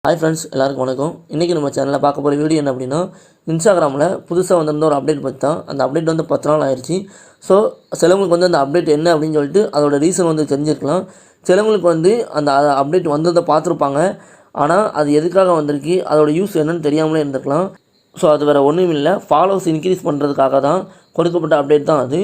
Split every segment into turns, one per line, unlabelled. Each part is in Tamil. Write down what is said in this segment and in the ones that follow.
ஹாய் ஃப்ரெண்ட்ஸ், எல்லாருக்கும் வணக்கம். இன்றைக்கி நம்ம சேனலில் பார்க்க போகிற வீடியோ என்ன அப்படின்னா, இன்ஸ்டாகிராமில் புதுசாக வந்திருந்த ஒரு அப்டேட் பற்றி தான். அந்த அப்டேட் வந்து 10 நாள் ஆயிடுச்சு. ஸோ சிலவங்களுக்கு வந்து அந்த அப்டேட் என்ன அப்படின்னு சொல்லிட்டு அதோட ரீசன் வந்து தெரிஞ்சிருக்கலாம். சிலவங்களுக்கு வந்து அந்த அப்டேட் வந்ததை பார்த்துருப்பாங்க. ஆனால் அது எதுக்காக வந்திருக்கு, அதோட யூஸ் என்னன்னு தெரியாமலே இருந்திருக்கலாம். ஸோ அது வேறு ஒன்றும் இல்லை, ஃபாலோவர்ஸ் இன்க்ரீஸ் பண்ணுறதுக்காக தான் கொடுக்கப்பட்ட அப்டேட் தான் அது.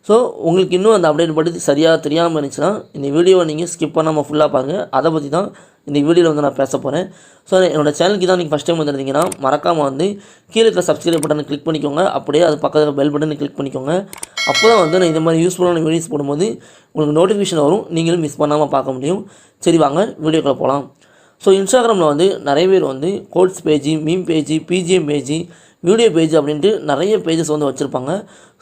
ஸோ உங்களுக்கு இன்னும் அந்த அப்டேட் பற்றி சரியாக தெரியாமல் இருந்துச்சுன்னா இந்த வீடியோவை நீங்கள் ஸ்கிப் பண்ணாமல் ஃபுல்லாக பாருங்கள். அதை பற்றி தான் இந்த வீடியோவில் வந்து நான் பேச போகிறேன். ஸோ என்னோடய சேனலுக்கு தான் நீங்கள் ஃபஸ்ட் டைம் வந்துருந்தீங்கன்னா மறக்காமல் வந்து கீழே இருக்கிற சப்ஸ்கிரைப் பட்டனை கிளிக் பண்ணிக்கோங்க. அப்படியே அது பக்கத்தில் பெல் பட்டனை கிளிக் பண்ணிக்கோங்க. அப்போ தான் வந்து நான் இந்த மாதிரி யூஸ்ஃபுல்லான வீடியோஸ் போடும்போது உங்களுக்கு நோட்டிஃபிகேஷன் வரும், நீங்களும் மிஸ் பண்ணாமல் பார்க்க முடியும். சரி, வாங்க வீடியோக்குள்ளே போகலாம். ஸோ இன்ஸ்டாகிராமில் வந்து நிறைய பேர் வந்து quotes page, meme page, BGM page, video page அப்படின்ட்டு நிறைய பேஜஸ் வந்து வச்சுருப்பாங்க.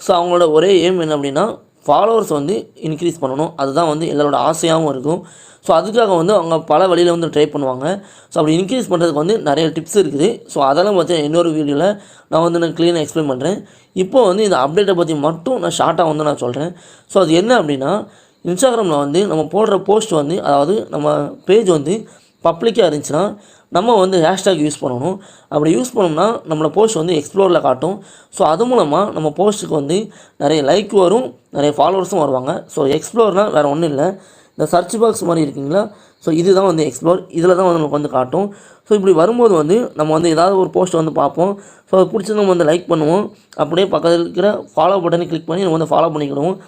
ஸோ அவங்களோட ஒரே எய்ம் என்ன அப்படின்னா, ஃபாலோவர்ஸ் வந்து இன்க்ரீஸ் பண்ணணும். அதுதான் வந்து எல்லாரோட ஆசையாகவும் இருக்கும். ஸோ அதுக்காக வந்து அவங்க பல வழியில் வந்து ட்ரை பண்ணுவாங்க. ஸோ அப்படி இன்க்ரீஸ் பண்ணுறதுக்கு வந்து நிறைய டிப்ஸ் இருக்குது. ஸோ அதெல்லாம் பார்த்தீங்கன்னா இன்னொரு வீடியோவில் நான் க்ளீனாக எக்ஸ்பிளைன் பண்ணுறேன். இப்போ வந்து இந்த அப்டேட்டை பற்றி மட்டும் நான் ஷார்ட்டாக வந்து நான் சொல்கிறேன். ஸோ அது என்ன அப்படின்னா, இன்ஸ்டாகிராமில் வந்து நம்ம போடுற போஸ்ட் வந்து, அதாவது நம்ம பேஜ் வந்து பப்ளிக்காக இருந்துச்சுன்னா நம்ம வந்து ஹேஷ்டேக் யூஸ் பண்ணணும். அப்படி யூஸ் பண்ணோம்னா நம்மளோட போஸ்ட் வந்து எக்ஸ்ப்ளோரில் காட்டும். ஸோ அது மூலமாக நம்ம போஸ்ட்டுக்கு வந்து நிறைய லைக் வரும், நிறைய ஃபாலோவர்ஸும் வருவாங்க. ஸோ எக்ஸ்ப்ளோர்னால் வேறு ஒன்றும் இல்லை, இந்த சர்ச் பாக்ஸ் மாதிரி இருக்குங்களா, ஸோ இதுதான் வந்து எக்ஸ்ப்ளோர். இதில் தான் வந்து நமக்கு வந்து காட்டும். ஸோ இப்படி வரும்போது வந்து நம்ம வந்து ஏதாவது ஒரு போஸ்ட் வந்து பார்ப்போம். ஸோ அது பிடிச்சி நம்ம வந்து லைக் பண்ணுவோம். அப்படியே பக்கத்தில் இருக்கிற ஃபாலோ பட்டனை கிளிக் பண்ணி நம்ம வந்து ஃபாலோ பண்ணிக்கிடுவோம்.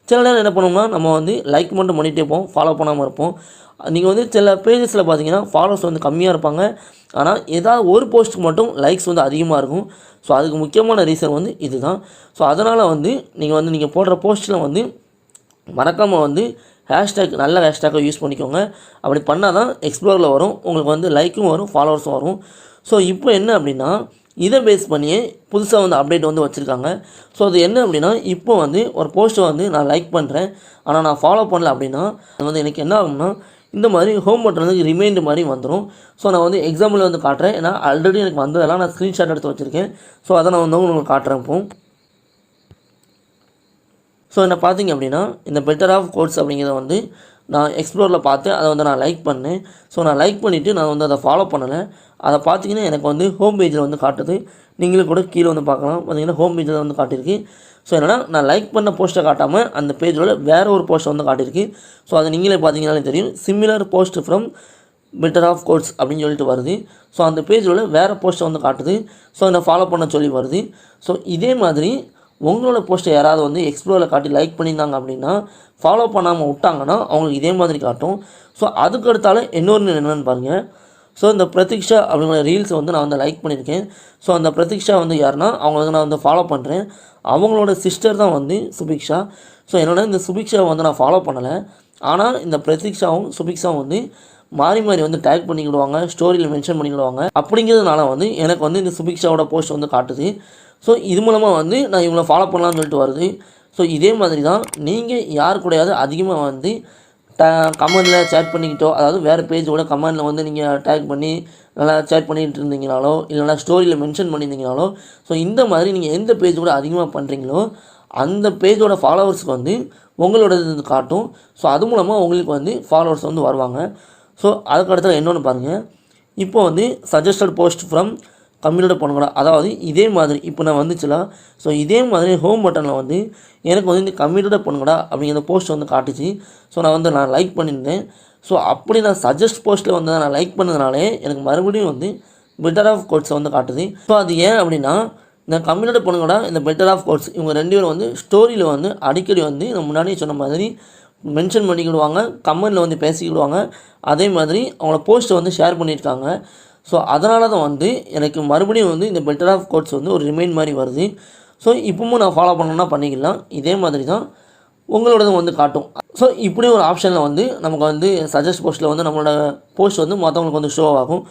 சில நேரம் என்ன பண்ணுவோம்னா, நம்ம வந்து லைக் மட்டும் பண்ணிகிட்டே இருப்போம், ஃபாலோ பண்ணாமல் இருப்போம். நீங்கள் வந்து சில பேஜஸில் பார்த்தீங்கன்னா ஃபாலோவர்ஸ் வந்து கம்மியாக இருப்பாங்க, ஆனால் ஏதாவது ஒரு போஸ்ட்டுக்கு மட்டும் லைக்ஸ் வந்து அதிகமாக இருக்கும். ஸோ அதுக்கு முக்கியமான ரீசன் வந்து இது தான். ஸோ அதனால் வந்து நீங்கள் போடுற போஸ்ட்டில் வந்து மறக்காமல் வந்து ஹேஷ்டேக், நல்ல ஹேஷ்டேக்கை யூஸ் பண்ணிக்கோங்க. அப்படி பண்ணால் தான் எக்ஸ்ப்ளோரில் வரும், உங்களுக்கு வந்து லைக்கும் வரும், ஃபாலோவர்ஸும் வரும். ஸோ இப்போ என்ன அப்படின்னா, இதை பேஸ் பண்ணியே புதுசாக வந்து அப்டேட் வந்து வச்சுருக்காங்க. ஸோ அது என்ன அப்படின்னா, இப்போ வந்து ஒரு போஸ்ட்டை வந்து நான் லைக் பண்ணுறேன், ஆனால் நான் ஃபாலோ பண்ணல அப்படின்னா அது வந்து எனக்கு என்ன ஆகும்னா, இந்த மாதிரி ஹோம் பட்டன் வந்து ரிமைண்டர் மாதிரி வந்துடும். ஸோ நான் வந்து எக்ஸாம்பிள் வந்து காட்டுறேன். ஏன்னா ஆல்ரெடி எனக்கு வந்ததெல்லாம் நான் ஸ்க்ரீன்ஷாட் எடுத்து வச்சுருக்கேன். ஸோ அதை நான் வந்து உங்களுக்கு காட்டுறேன் இப்போ. ஸோ என்ன பார்த்தீங்க அப்படின்னா, இந்த பெட்டர் ஆஃப் கோட்ஸ் அப்படிங்கிறத வந்து நான் எக்ஸ்ப்ளோரில் பார்த்து அதை வந்து நான் லைக் பண்ணேன். ஸோ நான் லைக் பண்ணிவிட்டு நான் வந்து அதை ஃபாலோ பண்ணலை. அதை பார்த்தீங்கன்னா எனக்கு வந்து ஹோம் பேஜில் வந்து காட்டுது. நீங்களும் கூட கீழே வந்து பார்க்கலாம், பார்த்தீங்கன்னா ஹோம் பேஜில் வந்து காட்டியிருக்கு. ஸோ என்னென்னா, நான் லைக் பண்ண போஸ்ட்டை காட்டாமல் அந்த பேஜோட வேறு ஒரு போஸ்ட்டை வந்து காட்டியிருக்கு. ஸோ அதை நீங்களே பார்த்தீங்கன்னாலே தெரியும், similar post from better of quotes அப்படின்னு சொல்லிட்டு வருது. ஸோ அந்த பேஜோட வேறு போஸ்ட்டை வந்து காட்டுது. ஸோ என்னை ஃபாலோ பண்ண சொல்லி வருது. ஸோ இதே மாதிரி உங்களோட போஸ்ட்டை யாராவது வந்து எக்ஸ்ப்ளோரில் காட்டி லைக் பண்ணியிருந்தாங்க அப்படின்னா, ஃபாலோ பண்ணாமல் விட்டாங்கன்னா அவங்களுக்கு இதே மாதிரி காட்டும். ஸோ அதுக்கு அடுத்தால இன்னொரு என்னென்னு பாருங்கள். ஸோ இந்த பிரதீக்ஷா அப்படிங்கிற ரீல்ஸை வந்து நான் வந்து லைக் பண்ணியிருக்கேன். ஸோ அந்த பிரதீக்ஷா வந்து யாருன்னா, அவங்க வந்து நான் வந்து ஃபாலோ பண்ணுறேன். அவங்களோட சிஸ்டர் தான் வந்து சுபிக்ஷா. ஸோ என்னோட இந்த சுபிக்ஷாவை வந்து நான் ஃபாலோ பண்ணலை. ஆனால் இந்த பிரதீக்ஷாவும் சுபிக்ஷாவும் வந்து மாறி மாறி வந்து டேக் பண்ணிக்கிடுவாங்க, ஸ்டோரியில் மென்ஷன் பண்ணிக்கிடுவாங்க. அப்படிங்கிறதுனால வந்து எனக்கு வந்து இந்த சுபிக்ஷாவோட போஸ்ட் வந்து காட்டுது. ஸோ இது மூலமாக வந்து நான் இவங்களை ஃபாலோ பண்ணலான்னு சொல்லிட்டு வருது. ஸோ இதே மாதிரி தான் நீங்கள் யார் கூடயாவது அதிகமாக வந்து கமெண்டில் சேட் பண்ணிக்கிட்டோ, அதாவது வேறு பேஜோட கமெண்டில் வந்து நீங்கள் டேக் பண்ணி நல்லா சேட் பண்ணிகிட்டு இருந்தீங்கனாலோ, இல்லைனா ஸ்டோரியில் மென்ஷன் பண்ணியிருந்தீங்கனாலோ, ஸோ இந்த மாதிரி நீங்கள் எந்த பேஜ் கூட அதிகமாக பண்ணுறீங்களோ அந்த பேஜோட ஃபாலோவர்ஸுக்கு வந்து உங்களோட இது காட்டும். ஸோ அது மூலமாக உங்களுக்கு வந்து ஃபாலோவர்ஸ் வந்து வருவாங்க. ஸோ அதுக்கடுத்து இன்னொன்று பாருங்கள். இப்போ வந்து சஜஸ்டட் போஸ்ட் ஃப்ரம் கம்யூனிட்டி பண்ணுங்களா, அதாவது இதே மாதிரி இப்போ நான் வந்துச்சுல. ஸோ இதே மாதிரி ஹோம் பட்டனில் வந்து எனக்கு வந்து இந்த கம்யூனிட்டி பண்ணுங்கடா அப்படிங்கிற போஸ்ட் வந்து காட்டுச்சு. ஸோ நான் லைக் பண்ணியிருந்தேன். ஸோ அப்படி நான் சஜஸ்ட் போஸ்ட்டில் வந்து நான் லைக் பண்ணதுனாலே எனக்கு மறுபடியும் வந்து பெட்டர் ஆஃப் கோட்ஸை வந்து காட்டுது. ஸோ அது ஏன் அப்படின்னா, இந்த கம்யூனிட்டி பண்ணுங்கடா, இந்த பெட்டர் ஆஃப் கோட்ஸ் இவங்க 2 பேரும் வந்து ஸ்டோரியில் வந்து அடிக்கடி வந்து நான் முன்னாடியே சொன்ன மாதிரி மென்ஷன் பண்ணிக்கிடுவாங்க, கமெண்டில் வந்து பேசிக்கிடுவாங்க. அதே மாதிரி அவங்கள போஸ்ட்டை வந்து ஷேர் பண்ணியிருக்காங்க. ஸோ அதனால தான் வந்து எனக்கு மறுபடியும் வந்து இந்த பெட்டர் ஆஃப் கோட்ஸ் வந்து ஒரு ரிமைண்ட் மாதிரி வருது. ஸோ இப்பவும் நான் ஃபாலோ பண்ணணும்னா பண்ணிக்கலாம். இதே மாதிரி தான் உங்களோடதும் வந்து காட்டும். ஸோ இப்படி ஒரு ஆப்ஷனில் வந்து நமக்கு வந்து சஜஸ்ட் போஸ்ட்டில் வந்து நம்மளோட போஸ்ட் வந்து மற்றவங்களுக்கு வந்து ஷோ ஆகும்.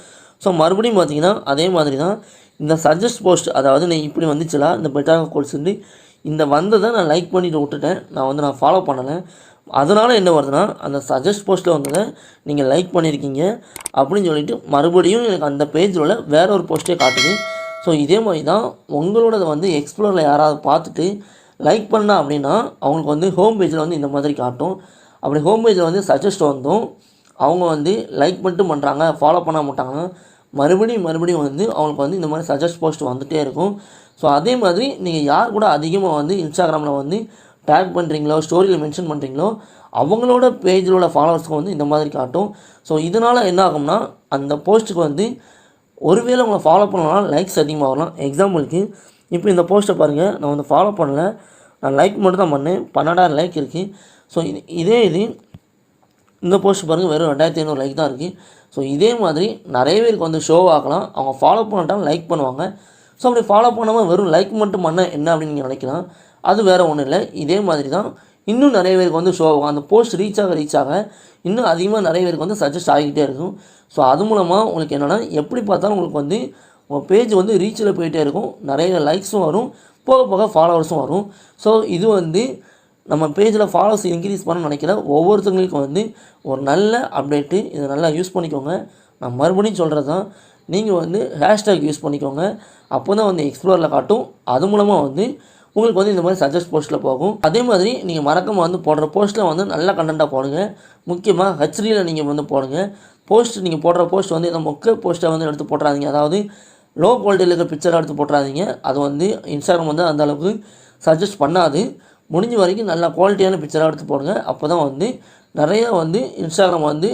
ஸோ மறுபடியும் பார்த்திங்கன்னா அதே மாதிரி தான் இந்த சஜஸ்ட் போஸ்ட், அதாவது நான் இப்படி வந்துச்சுல இந்த பெட்டர் ஆஃப் கோட்ஸ் வந்து இந்த வந்ததை நான் லைக் பண்ணிவிட்டு விட்டுட்டேன், நான் ஃபாலோ பண்ணலை. அதனால் என்ன வருதுன்னா, அந்த சஜஸ்ட் போஸ்ட்டில் வந்ததை நீங்கள் லைக் பண்ணியிருக்கீங்க அப்படின்னு சொல்லிட்டு மறுபடியும் எனக்கு அந்த பேஜில் வேற ஒரு போஸ்ட்டே காட்டுது. ஸோ இதே மாதிரி தான் உங்களோடதை வந்து எக்ஸ்ப்ளோரில் யாராவது பார்த்துட்டு லைக் பண்ணா அப்படின்னா அவங்களுக்கு வந்து ஹோம் பேஜில் வந்து இந்த மாதிரி காட்டும். அப்படி ஹோம் பேஜில் வந்து சஜஸ்ட் வந்தும் அவங்க வந்து லைக் மட்டும் பண்ணுறாங்க, ஃபாலோ பண்ண மாட்டாங்கன்னா மறுபடியும் வந்து அவங்களுக்கு வந்து இந்த மாதிரி சஜஸ்ட் போஸ்ட் வந்துகிட்டே இருக்கும். ஸோ அதே மாதிரி நீங்கள் யார் கூட அதிகமாக வந்து இன்ஸ்டாகிராமில் வந்து டேக் பண்ணுறீங்களோ, ஸ்டோரியில் மென்ஷன் பண்ணுறீங்களோ, அவங்களோட பேஜில் உள்ள ஃபாலோவர்ஸ்க்கு வந்து இந்த மாதிரி காட்டும். ஸோ இதனால் என்ன ஆகும்னா, அந்த போஸ்ட்டுக்கு வந்து ஒருவேளை உங்களை ஃபாலோ பண்ணலாம் லைக்ஸ் அதிகமாக வரலாம். எக்ஸாம்பிளுக்கு இப்போ இந்த போஸ்ட்டை பாருங்கள், நான் வந்து ஃபாலோ பண்ணல, நான் லைக் மட்டும் தான் பண்ணேன். 12,000 லைக் இருக்குது. ஸோ இதே இந்த போஸ்ட் பாருங்கள், வெறும் 2,500 லைக் தான் இருக்குது. ஸோ இதே மாதிரி நிறைய பேருக்கு வந்து ஷோ ஆகலாம். அவங்க ஃபாலோ பண்ணிட்டாலும் லைக் பண்ணுவாங்க. ஸோ அப்படி ஃபாலோ பண்ணாமல் வெறும் லைக் மட்டும் பண்ண என்ன அப்படின்னு நீங்கள் நினைக்கலாம். அது வேறு ஒன்றும் இல்லை. இதே மாதிரி தான் இன்னும் நிறைய பேருக்கு வந்து ஷோ ஆகும். அந்த போஸ்ட் ரீச் ஆக இன்னும் அதிகமாக நிறைய பேருக்கு வந்து சஜஸ்ட் ஆகிக்கிட்டே இருக்கும். ஸோ அது மூலமாக உங்களுக்கு என்னென்னா, எப்படி பார்த்தாலும் உங்களுக்கு வந்து உங்கள் பேஜ் வந்து ரீச்சில் போயிட்டே இருக்கும். நிறைய லைக்ஸும் வரும், போக போக ஃபாலோவர்ஸும் வரும். ஸோ இது வந்து நம்ம பேஜில் ஃபாலோவர்ஸ் இன்க்ரீஸ் பண்ண நினைக்கிற ஒவ்வொருத்தங்களுக்கும் வந்து ஒரு நல்ல அப்டேட்டு. இதை நல்லா யூஸ் பண்ணிக்கோங்க. நான் மறுபடியும் சொல்கிறது தான், நீங்கள் வந்து ஹேஷ்டேக் யூஸ் பண்ணிக்கோங்க. அப்போ தான் வந்து எக்ஸ்ப்ளோரில் காட்டும். அது மூலமாக வந்து உங்களுக்கு வந்து இந்த மாதிரி சஜஸ்ட் போஸ்ட்டில் போகும். அதே மாதிரி நீங்கள் மறக்காமல் வந்து போடுற போஸ்ட்டில் வந்து நல்ல கண்டென்ட்டாக போடுங்க. முக்கியமாக ஹெச்டியில் நீங்கள் வந்து போடுங்க. நீங்கள் போடுற போஸ்ட் வந்து இந்த மொக்க போஸ்ட்டை வந்து எடுத்து போட்டுறாதீங்க. அதாவது லோ குவாலிட்டியில் இருக்கிற பிக்சராக எடுத்து போட்டுறாதீங்க. அது வந்து இன்ஸ்டாகிராம் வந்து அந்த அளவுக்கு சஜஸ்ட் பண்ணாது. முடிஞ்ச வரைக்கும் நல்ல குவாலிட்டியான பிக்சராக எடுத்து போடுங்க. அப்போ தான் வந்து நிறையா வந்து இன்ஸ்டாகிராம் வந்து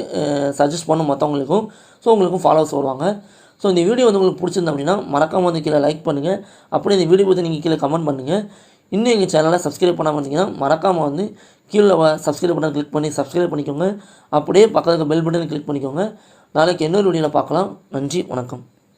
சஜஸ்ட் பண்ணும் மற்றவங்களுக்கும். ஸோ உங்களுக்கும் ஃபாலோவர்ஸ் வருவாங்க. ஸோ இந்த வீடியோ வந்து உங்களுக்கு பிடிச்சிருந்தா அப்படின்னா மறக்காமல் வந்து கீழே லைக் பண்ணுங்கள். அப்படியே இந்த வீடியோ பற்றி நீங்கள் கீழே கமெண்ட் பண்ணுங்கள். இன்னும் எங்கள் சேனலை சப்ஸ்கிரைப் பண்ணாமல் இருந்தீங்கன்னா மறக்காமல் வந்து கீழே சப்ஸ்கிரைப் பட்டன் கிளிக் பண்ணி சப்ஸ்கிரைப் பண்ணிக்கோங்க. அப்படியே பக்கத்துக்கு பெல் பட்டனை கிளிக் பண்ணிக்கோங்க. நாளைக்கு இன்னொரு வீடியோவில் பார்க்கலாம். நன்றி, வணக்கம்.